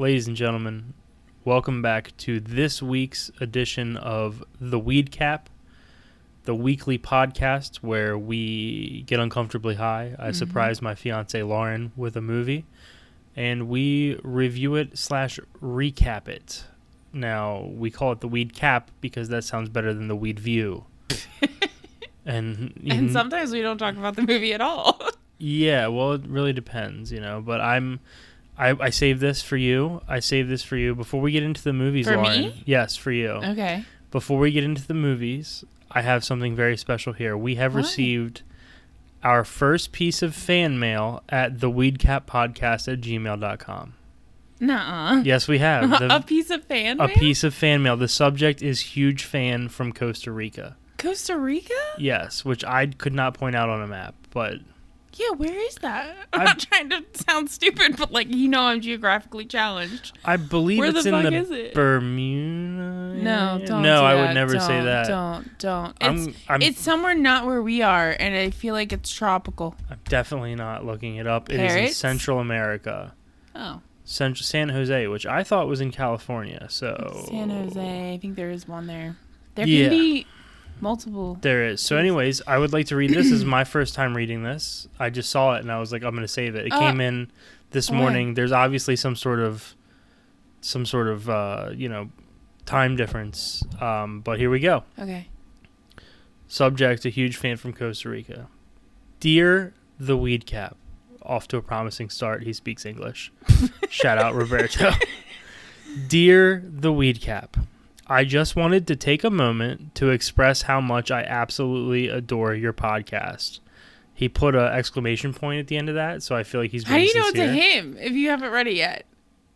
Ladies and gentlemen, welcome back to this week's edition of The Weed Cap, the weekly podcast where we get uncomfortably high. I surprise my fiance Lauren with a movie, and we review it / recap it. Now, we call it The Weed Cap because that sounds better than The Weed View. And sometimes we don't talk about the movie at all. Yeah, well, it really depends, but I saved this for you. Before we get into the movies, For Lauren. me? Yes, for you. Okay. Before we get into the movies, I have something very special here. We have received our first piece of fan mail at theweedcappodcast@gmail.com. Nuh-uh. Yes, we have. A piece of fan mail? A piece of fan mail. The subject is huge fan from Costa Rica. Costa Rica? Yes, which I could not point out on a map, but... Yeah, where is that? I'm not trying to sound stupid, but I'm geographically challenged. I believe where it's the in fuck the is it? Bermuda. No, don't. No, do I that. would never say that. Don't. It's It's somewhere not where we are, and I feel like it's tropical. I'm definitely not looking it up. Parrots? It is in Central America. Oh. San Jose, which I thought was in California. So San Jose. I think there is one there. There Yeah. can be multiple. There is. So anyways, I would like to read this. This is my first time reading this. I just saw it and I was like, I'm going to save it. It came in this morning. There's obviously some sort of time difference. But here we go. Okay. Subject, a huge fan from Costa Rica. Dear the Weed Cap. Off to a promising start. He speaks English. Shout out Roberto. Dear the Weed Cap. I just wanted to take a moment to express how much I absolutely adore your podcast. He put an exclamation point at the end of that, so I feel like he's being sincere. How do you know it's a him if you haven't read it yet?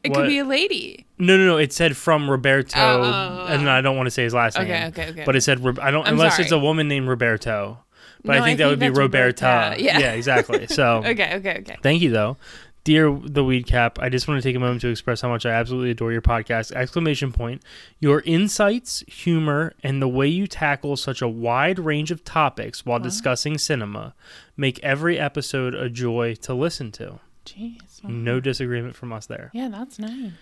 It could be a lady. No. It said from Roberto, and I don't want to say his last name. Okay. But it said unless it's a woman named Roberto. But I think that would be Roberta. Yeah, exactly. So Okay. Thank you, though. Dear the Weed Cap, I just want to take a moment to express how much I absolutely adore your podcast! Exclamation point. Your insights, humor, and the way you tackle such a wide range of topics while discussing cinema make every episode a joy to listen to. Jeez. No disagreement from us there. Yeah, that's nice.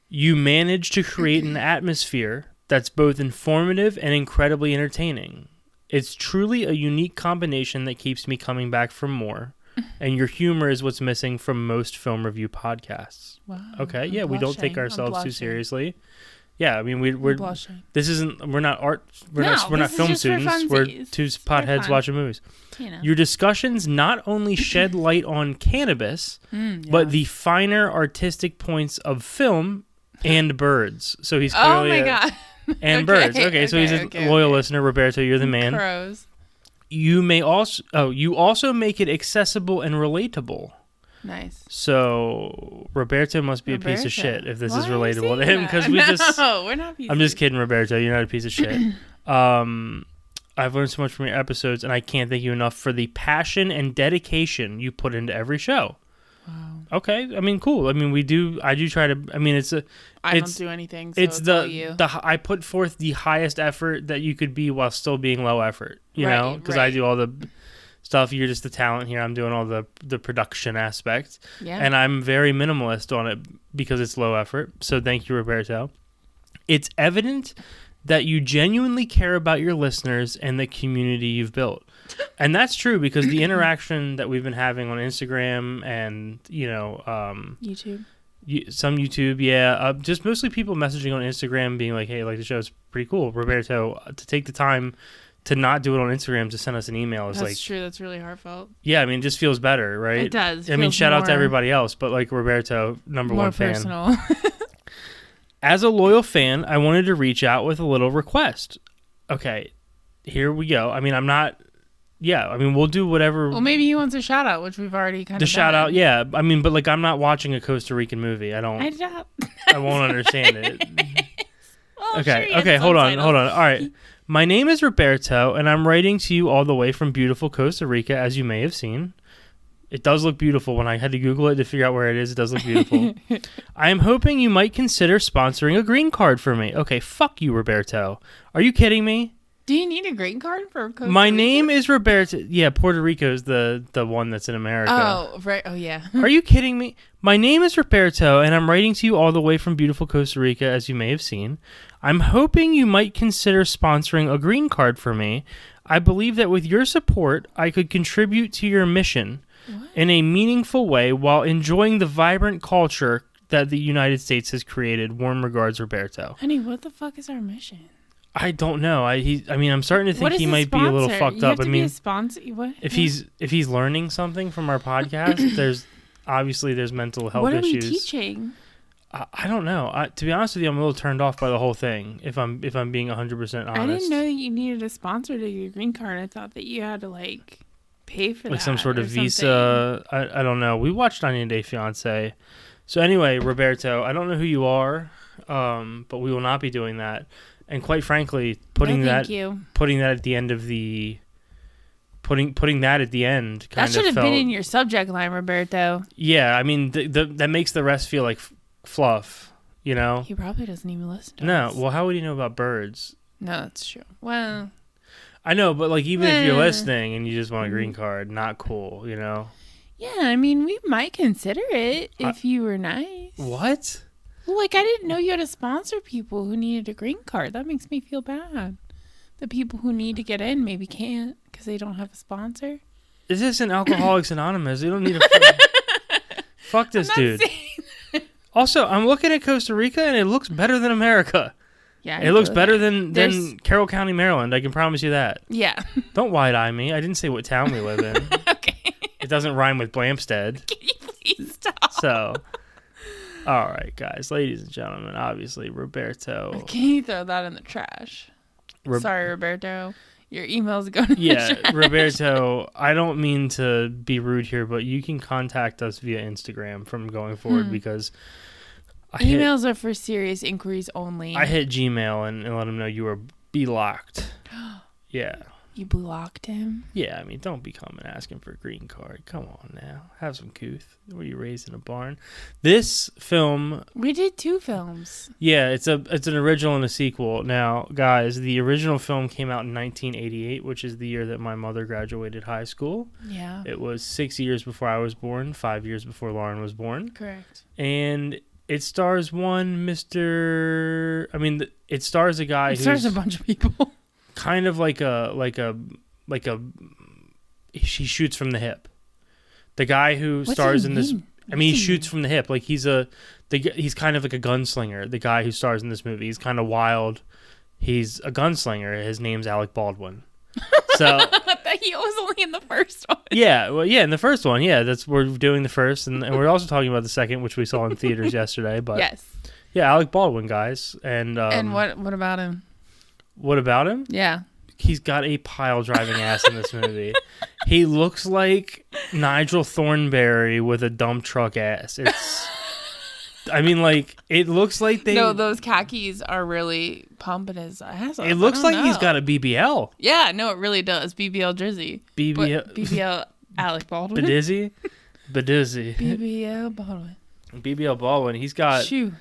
You manage to create an atmosphere that's both informative and incredibly entertaining. It's truly a unique combination that keeps me coming back for more. And your humor is what's missing from most film review podcasts. Wow. Okay, I'm we don't take ourselves too seriously. Yeah, I mean we're blushing. This isn't we're not art we're No, not this is film just for students. We're two potheads watching movies. Your discussions not only shed light on cannabis, but the finer artistic points of film and birds. So he's clearly oh my god. And birds. Okay, so he's a loyal listener. Roberto, you're the man. Crows. You also make it accessible and relatable. Nice. So Roberto must be a piece of shit if this is relatable to him, because we're not. I'm just kidding, Roberto. You're not a piece of shit. I've learned so much from your episodes, and I can't thank you enough for the passion and dedication you put into every show. Wow. Okay, I mean, cool. I mean, I do try to. I mean, I don't do anything. So it's you. I put forth the highest effort that you could be while still being low effort. You know, because I do all the stuff. You're just the talent here. I'm doing all the production aspect. Yeah. And I'm very minimalist on it because it's low effort. So thank you, Roberto. It's evident that you genuinely care about your listeners and the community you've built. And that's true because the interaction that we've been having on Instagram and, YouTube. Some YouTube, yeah. Just mostly people messaging on Instagram being like, hey, like the show's pretty cool. Roberto, to take the time to not do it on Instagram, to send us an email is That's true. That's really heartfelt. Yeah, I mean, it just feels better, right? It does. I mean, shout out to everybody else, but like Roberto, number one fan. More personal. As a loyal fan, I wanted to reach out with a little request. Okay, here we go. I mean, we'll do whatever. Well, maybe he wants a shout out, which we've already kind of The shout out, yeah. I mean, but like, I'm not watching a Costa Rican movie. I won't understand it. Well, Okay, hold on. All right. My name is Roberto, and I'm writing to you all the way from beautiful Costa Rica, as you may have seen. It does look beautiful. When I had to Google it to figure out where it is, it does look beautiful. I am hoping you might consider sponsoring a green card for me. Okay, fuck you, Roberto. Are you kidding me? Do you need a green card for Costa Rica? My name is Roberto. Yeah, Puerto Rico is the one that's in America. Oh, right. Oh, yeah. Are you kidding me? My name is Roberto, and I'm writing to you all the way from beautiful Costa Rica, as you may have seen. I'm hoping you might consider sponsoring a green card for me. I believe that with your support, I could contribute to your mission in a meaningful way while enjoying the vibrant culture that the United States has created. Warm regards, Roberto. Honey, what the fuck is our mission? I don't know. I'm starting to think he might be a little fucked you up. Have to be a sponsor? What? If he's learning something from our podcast, there's mental health issues. What are we teaching? I don't know. To be honest with you, I'm a little turned off by the whole thing. If I'm being 100% honest, I didn't know that you needed a sponsor to your green card. I thought that you had to pay for like some sort of visa. I don't know. We watched 90 Day Fiance. So anyway, Roberto, I don't know who you are, but we will not be doing that. And quite frankly, putting that at the end of the putting that at the end kind of that should have been in your subject line, Roberto. Yeah, I mean that makes the rest feel like fluff, you know. He probably doesn't even listen to us. Well, how would he know about birds? No, that's true. Well, I know, but even if you're listening and you just want a green card, not cool, you know. Yeah, I mean, we might consider it if you were nice. What? Well, I didn't know you had to sponsor people who needed a green card. That makes me feel bad. The people who need to get in maybe can't because they don't have a sponsor. Is this an Alcoholics Anonymous? They don't need a... Fuck this dude. Also, I'm looking at Costa Rica and it looks better than America. Yeah, it looks better than Carroll County, Maryland. I can promise you that. Yeah. Don't wide-eye me. I didn't say what town we live in. Okay. It doesn't rhyme with Blamstead. Can you please stop? So... All right, guys, ladies and gentlemen, obviously, Roberto. Can you throw that in the trash? Sorry, Roberto. Your email's going to the trash. Roberto, I don't mean to be rude here, but you can contact us via Instagram from going forward because... Emails are for serious inquiries only. I hit Gmail and let him know you were blocked. Yeah. You blocked him? Yeah, I mean, don't be coming asking for a green card. Come on now. Have some couth. Were you raised in a barn? This film... We did 2 films. Yeah, it's an original and a sequel. Now, guys, the original film came out in 1988, which is the year that my mother graduated high school. Yeah. It was 6 years before I was born, 5 years before Lauren was born. Correct. And it stars it stars a guy who's... It stars a bunch of people. Kind of like she shoots from the hip. The guy who stars in this, he shoots from the hip. Like he's kind of like a gunslinger. The guy who stars in this movie, he's kind of wild. He's a gunslinger. His name's Alec Baldwin. So he was only in the first one. Yeah, well, yeah, in the first one, yeah. We're doing the first, and we're also talking about the second, which we saw in theaters yesterday. But yes, yeah, Alec Baldwin, guys, and what about him? What about him? Yeah. He's got a pile driving ass in this movie. He looks like Nigel Thornberry with a dump truck ass. It looks like they... No, those khakis are really pumping his ass off. It looks like he's got a BBL. Yeah, no, it really does. BBL Drizzy. BBL Alec Baldwin. Badizzi? BBL Baldwin. BBL Baldwin, he's got... Shoo.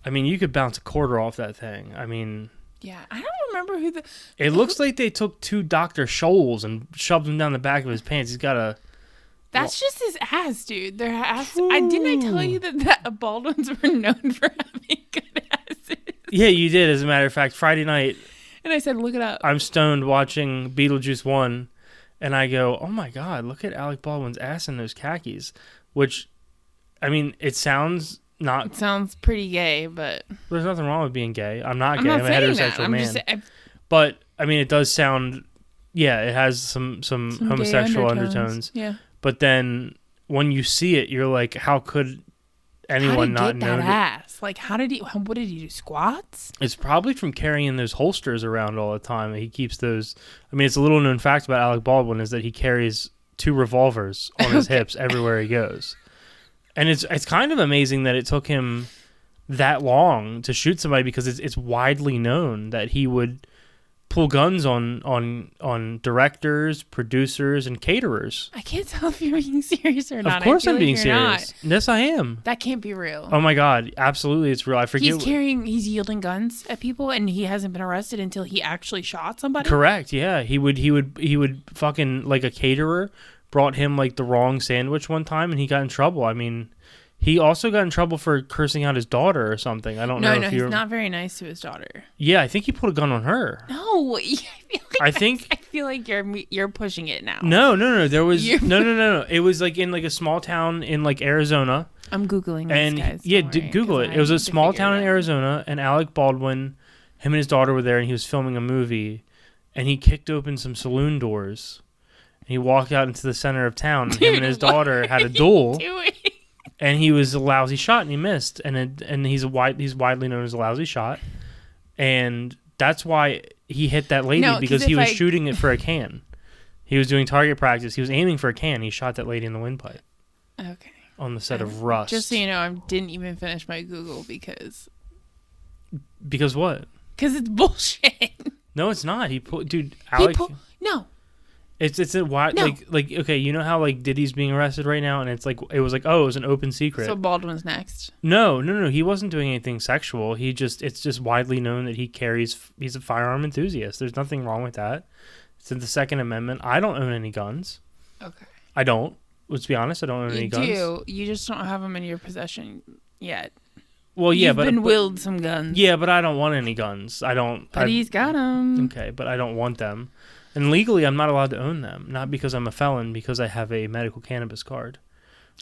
You could bounce a quarter off that thing. Yeah, I don't remember who the... It looks like they took 2 Dr. Scholl's and shoved them down the back of his pants. He's got a... That's just his ass, dude. Their ass... Didn't I tell you that Baldwins were known for having good asses? Yeah, you did, as a matter of fact. Friday night... And I said, look it up. I'm stoned watching Beetlejuice 1, and I go, oh my God, look at Alec Baldwin's ass in those khakis. Which, it sounds... It sounds pretty gay, but... There's nothing wrong with being gay. I'm not gay. I'm a heterosexual man. But, it does sound... Yeah, it has some homosexual undertones. Yeah. But then, when you see it, you're like, how could anyone not know? How did he get that ass? Like, what did he do, squats? It's probably from carrying those holsters around all the time. He keeps those... it's a little known fact about Alec Baldwin is that he carries 2 revolvers on his hips everywhere he goes. And it's kind of amazing that it took him that long to shoot somebody because it's widely known that he would pull guns on directors, producers, and caterers. I can't tell if you're being serious or not. Of course I'm being serious. Yes, I am. That can't be real. Oh my God, absolutely, it's real. I forget. He's yielding guns at people, and he hasn't been arrested until he actually shot somebody. Correct. Yeah, he would fucking, like, a caterer brought him like the wrong sandwich one time and he got in trouble. He also got in trouble for cursing out his daughter or something. I don't know if he's you're... not very nice to his daughter. Yeah, I think he pulled a gun on her. No, I feel like you're pushing it now. No. There was no. It was like in like a small town in like Arizona. I'm googling and this, guys. yeah, Don't worry, Google it. It was a small town in Arizona, and Alec Baldwin, him and his daughter were there, and he was filming a movie, and he kicked open some saloon doors, and he walked out into the center of town. And him and his daughter had a duel, and he was a lousy shot, and he missed, and he's widely known as a lousy shot, and that's why he hit that lady because he was shooting it for a can. He was doing target practice. He was aiming for a can. He shot that lady in the windpipe. Okay. On the set of Rust. Just so you know, I didn't even finish my Google because... Because what? Because it's bullshit. No, it's not. Dude, Alec... No. It's a why no. like okay, you know how like Diddy's being arrested right now, and it was it was an open secret. So Baldwin's next. No, he wasn't doing anything sexual. It's just widely known that he's a firearm enthusiast. There's nothing wrong with that. It's in the Second Amendment. I don't own any guns. Okay. I don't. Let's be honest, I don't own any guns. You do. You just don't have them in your possession yet. Well, yeah, You've been willed some guns. Yeah, but I don't want any guns. I don't. But he's got them. Okay, but I don't want them. And legally, I'm not allowed to own them. Not because I'm a felon, because I have a medical cannabis card.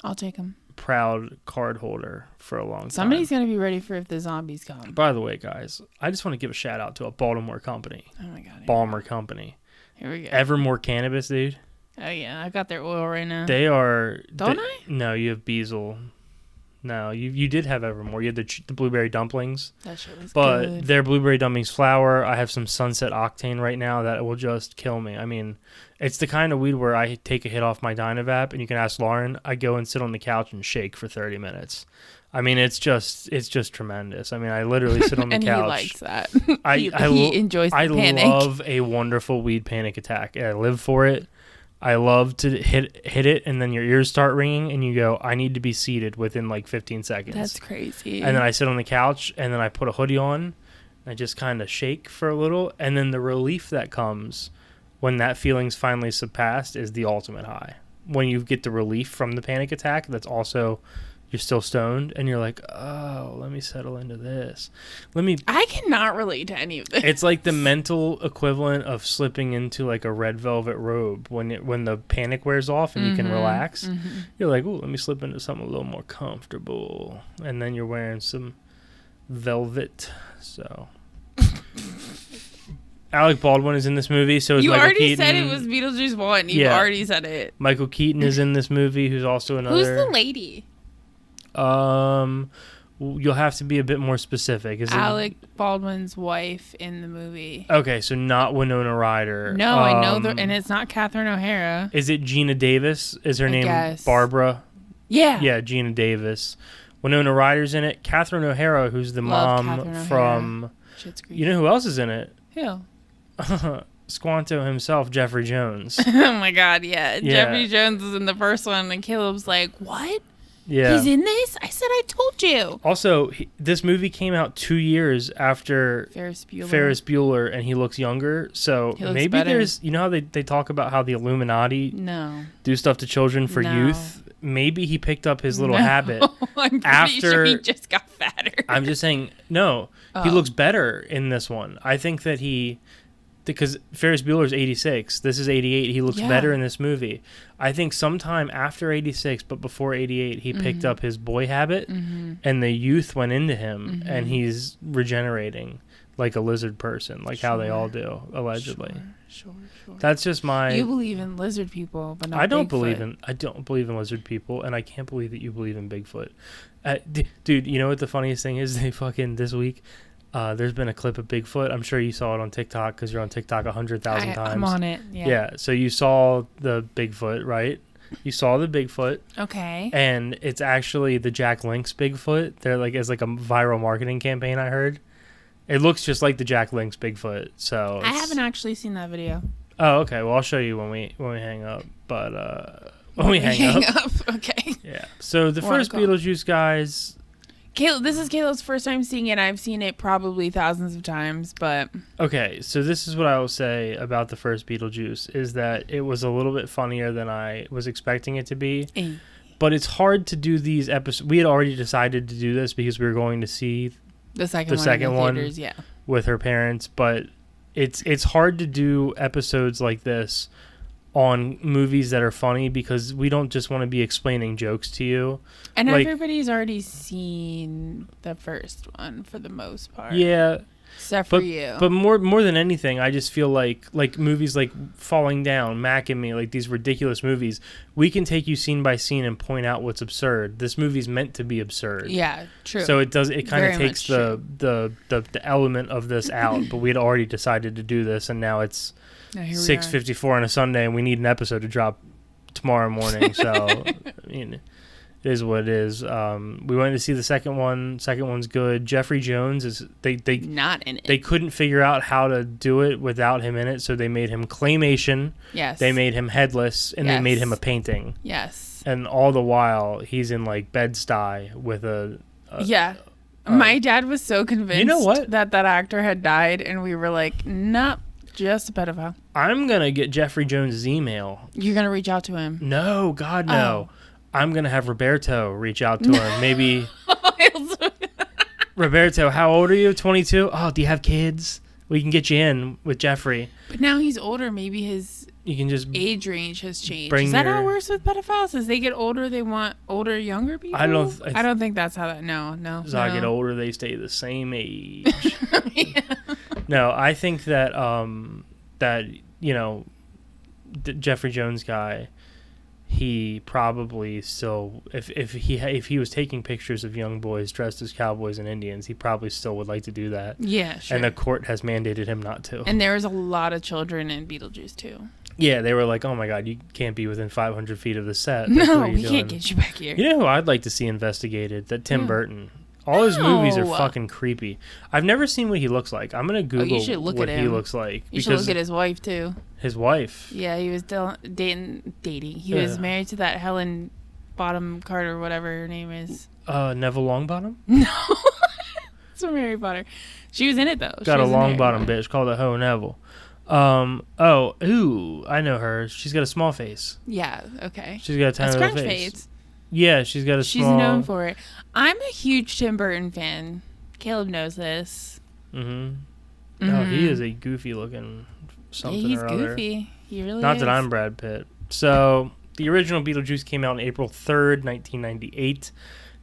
I'll take them. Proud card holder for a long time. Somebody's going to be ready for if the zombies come. By the way, guys, I just want to give a shout out to a Baltimore company. Oh, my God. Balmer Company. Here we go. Evermore Cannabis, dude. Oh, yeah. I got their oil right now. They are... Don't I? No, you have Beazle. No, you did have Evermore. You had the blueberry dumplings. That shit was but good. Their blueberry dumplings flour. I have some Sunset Octane right now that will just kill me. I mean, it's the kind of weed where I take a hit off my Dynavap, and you can ask Lauren. I go and sit on the couch and shake for 30 minutes. I mean, it's just tremendous. I mean, I literally sit on the and couch. And he likes that. He enjoys the panic. I love a wonderful weed panic attack. I live for it. I love to hit it, and then your ears start ringing, and you go, I need to be seated within like 15 seconds. That's crazy. And then I sit on the couch, and then I put a hoodie on, and I just kind of shake for a little, and then the relief that comes when that feeling's finally surpassed is the ultimate high. When you get the relief from the panic attack, that's also... You're still stoned, and you're like, oh, let me settle into this. I cannot relate to any of this. It's like the mental equivalent of slipping into like a red velvet robe when the panic wears off and you can relax. Mm-hmm. You're like, ooh, let me slip into something a little more comfortable. And then you're wearing some velvet. So... Alec Baldwin is in this movie, so is you Michael already Keaton. Said it was Beetlejuice 1. You already said it. Michael Keaton is in this movie, who's also another... Who's the lady? You'll have to be a bit more specific. Is Alec Baldwin's wife in the movie? Okay, so not Winona Ryder. No, I know, and it's not Catherine O'Hara. Is it Gina Davis? Is her name Barbara? Yeah. Yeah, Gina Davis. Winona Ryder's in it. Catherine O'Hara, who's the mom from... You know who else is in it? Who? Squanto himself, Jeffrey Jones. Oh my God, yeah. Jeffrey Jones is in the first one, and Caleb's like, what? Yeah. He's in this? I said I told you. Also, this movie came out 2 years after Ferris Bueller, and he looks younger. So maybe better. There's, you know how they talk about how the Illuminati do stuff to children for youth? Maybe he picked up his little habit. I'm pretty sure he just got fatter. I'm just saying, no, he looks better in this one. I think that because Ferris Bueller's 86, this is 88, he looks better in this movie. I think sometime after 86, but before 88, he picked up his boy habit, and the youth went into him, and he's regenerating like a lizard person, like how they all do, allegedly. Sure. That's just my... You believe in lizard people, but not I don't Bigfoot. believe in lizard people, and I can't believe that you believe in Bigfoot. Dude, you know what the funniest thing is? This week... there's been a clip of Bigfoot. I'm sure you saw it on TikTok because you're on TikTok 100,000 times. I'm on it. Yeah. Yeah. So you saw the Bigfoot, right? You saw the Bigfoot. Okay. And it's actually the Jack Link's Bigfoot. They're like as like a viral marketing campaign. I heard. It looks just like the Jack Link's Bigfoot. So I haven't actually seen that video. Oh, okay. Well, I'll show you when we hang up. But when we hang up. Okay. Yeah. So the first Beetlejuice, guys. This is Caleb's first time seeing it. I've seen it probably thousands of times, but... Okay, so this is what I will say about the first Beetlejuice, is that it was a little bit funnier than I was expecting it to be. but it's hard to do these episodes. We had already decided to do this because we were going to see the second one in the theaters, yeah, with her parents, but it's hard to do episodes like this on movies that are funny because we don't just want to be explaining jokes to you. And everybody's already seen the first one for the most part. Yeah. Except for you. But more than anything, I just feel like movies like Falling Down, Mac and Me, like these ridiculous movies, we can take you scene by scene and point out what's absurd. This movie's meant to be absurd. Yeah, true. So it kind of takes the element of this out, but we had already decided to do this, and now it's 6:54 on a Sunday, and we need an episode to drop tomorrow morning. So I mean, it is what it is. We went to see the second one. Second one's good. Jeffrey Jones is they not in it. They couldn't figure out how to do it without him in it, so they made him claymation. Yes. They made him headless, and they made him a painting. Yes. And all the while, he's in like Bed-Stuy with a yeah. My dad was so convinced you know what? that actor had died, and we were like, nope, just a pedophile. I'm gonna get Jeffrey Jones' email. You're gonna reach out to him? No, God no. Oh. I'm going to have Roberto reach out to him. Maybe, Roberto, how old are you? 22? Oh, do you have kids? We can get you in with Jeffrey. But now he's older. Maybe his you can just age range has changed. Is that how it works with pedophiles? As they get older, they want older, younger people? I don't think that's how that... No. As I get older, they stay the same age. Yeah. No, I think that, the Jeffrey Jones guy... He probably still, if he was taking pictures of young boys dressed as cowboys and Indians, he probably still would like to do that. Yeah, sure. And the court has mandated him not to. And there was a lot of children in Beetlejuice too. Yeah, they were like, "Oh my God, you can't be within 500 feet of the set." No, we can't get you back here. You know who I'd like to see investigated? That Tim Burton. All his movies are fucking creepy. I've never seen what he looks like. I'm gonna Google what he looks like. You should look at his wife too. His wife? Yeah, he was dating. He was married to that Helen Bottom Carter, whatever her name is. Neville Longbottom? No, it's from Harry Potter. She was in it though. Got a long bottom bitch called a Ho Neville. I know her. She's got a small face. Yeah. Okay. She's got a tiny little face. Yeah, she's got a small... She's known for it. I'm a huge Tim Burton fan. Caleb knows this. Mm-hmm. Oh, he is a goofy-looking something or other. He's goofy. He really Not is. that I'm Brad Pitt. So, the original Beetlejuice came out on April 3rd, 1998.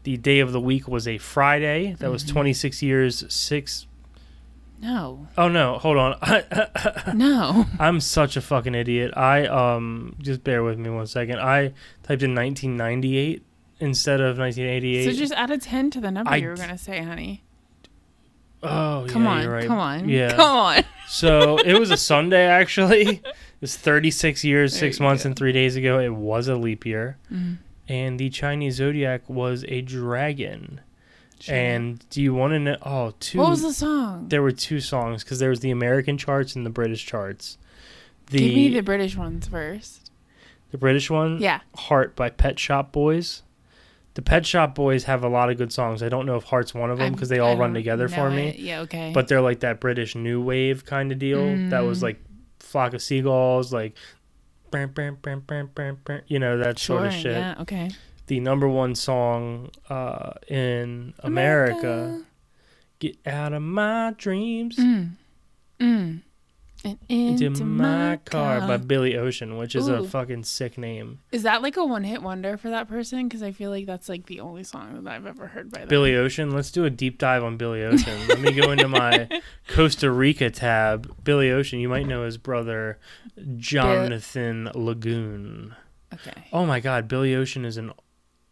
The day of the week was a Friday. That was 26 years, 6... No. Oh, no. Hold on. No. I'm such a fucking idiot. Just bear with me 1 second. I typed in 1998 instead of 1988. So just add a 10 to the number you were going to say, honey. Oh, come on, you're right. Come on. Yeah. Come on. So it was a Sunday, actually. It was 36 years, 6 months, and 3 days ago. It was a leap year. Mm-hmm. And the Chinese zodiac was a dragon. Sure. And do you want to know? Oh, what was the song? There were 2 songs because there was the American charts and the British charts. Give me the British ones first. The British one? Yeah. Heart by Pet Shop Boys. The Pet Shop Boys have a lot of good songs. I don't know if Heart's one of them because they all run together for me. Yeah, okay. But they're like that British new wave kind of deal. That was like Flock of Seagulls, like, that sort of shit. Yeah, okay. The number 1 song in America, Get Out of My Dreams. And into my car by Billy Ocean, which is a fucking sick name. Is that like a one-hit wonder for that person? Because I feel like that's like the only song that I've ever heard by them. Billy Ocean? Let's do a deep dive on Billy Ocean. Let me go into my Costa Rica tab. Billy Ocean, you might know his brother, Jonathan Lagoon. Okay. Oh my God, Billy Ocean is an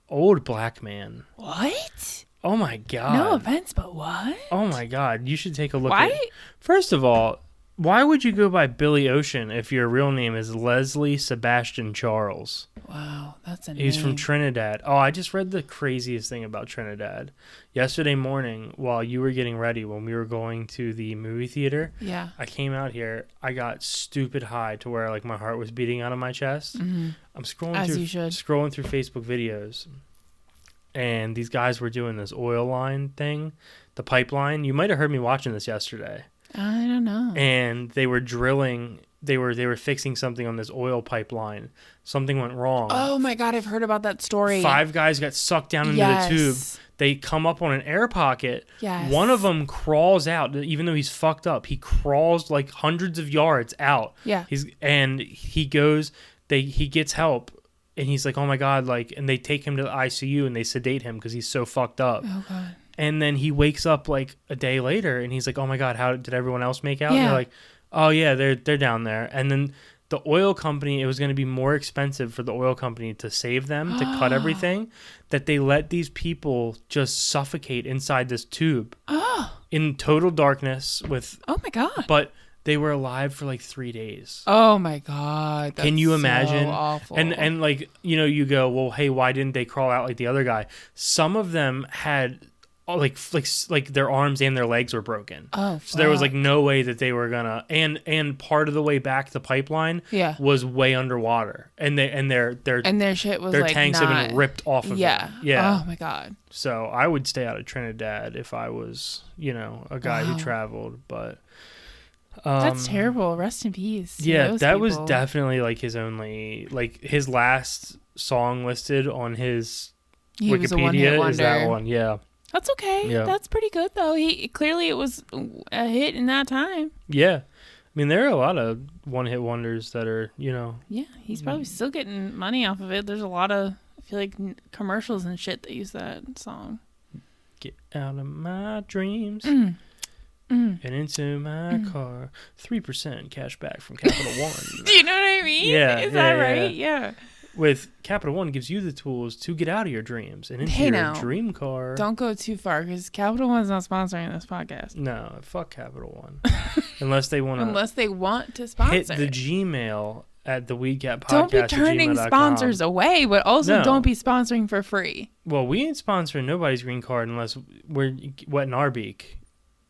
old black man. What? Oh my God. No offense, but what? Oh my God, you should take a look. Why? First of all, why would you go by Billy Ocean if your real name is Leslie Sebastian Charles? Wow, that's a name. He's from Trinidad. Oh, I just read the craziest thing about Trinidad. Yesterday morning, while you were getting ready, when we were going to the movie theater, I came out here. I got stupid high to where like my heart was beating out of my chest. Mm-hmm. I'm scrolling through Facebook videos, and these guys were doing this oil line thing, the pipeline. You might have heard me watching this yesterday. I don't know. And they were drilling they were fixing something on this oil pipeline. Something went wrong. Oh my God, I've heard about that story. 5 guys got sucked down into the tube. They come up on an air pocket. Yes. One of them crawls out, even though he's fucked up. He crawls like hundreds of yards out. Yeah. He goes. He gets help, and he's like, "Oh my God!" Like, and they take him to the ICU and they sedate him because he's so fucked up. Oh God. And then he wakes up like a day later, and he's like, "Oh my God, how did everyone else make out?" Yeah. And they're like, "Oh yeah, they're down there." And then the oil company, it was going to be more expensive for the oil company to save them, to cut everything, that they let these people just suffocate inside this tube in total darkness with. Oh my God. But they were alive for like 3 days. Oh my God. That's Can you imagine? So awful. And like, you know, you go, well, hey, why didn't they crawl out like the other guy? Some of them had like their arms and their legs were broken. Oh, so there was like no way that they were gonna. And part of the way back the pipeline was way underwater, and their shit was their like tanks have been ripped off of it. Yeah. Oh my God. So I would stay out of Trinidad if I was, you know, a guy who traveled, but. That's terrible. Rest in peace. Yeah, that was definitely like his only, like his last song listed on his Wikipedia is that one. Yeah, that's okay. Yeah. That's pretty good though. It was a hit in that time. Yeah, I mean there are a lot of one-hit wonders that are, you know. Yeah, he's probably still getting money off of it. There's a lot of, I feel like, commercials and shit that use that song. Get out of my dreams. And into my car, 3% cash back from Capital One. Do you know what I mean? Yeah. Is that right? Yeah. With Capital One gives you the tools to get out of your dreams and into your dream car. Don't go too far because Capital One's not sponsoring this podcast. No, fuck Capital One. Unless they want to sponsor. Hit the Gmail at the Weedcat Podcast. Don't be turning sponsors away, but also don't be sponsoring for free. Well, we ain't sponsoring nobody's green card unless we're wetting our beak.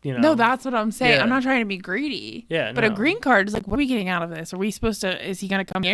You know. No, that's what I'm saying. Yeah. I'm not trying to be greedy. Yeah, but a green card is like, what are we getting out of this? Are we supposed to? Is he going to come here?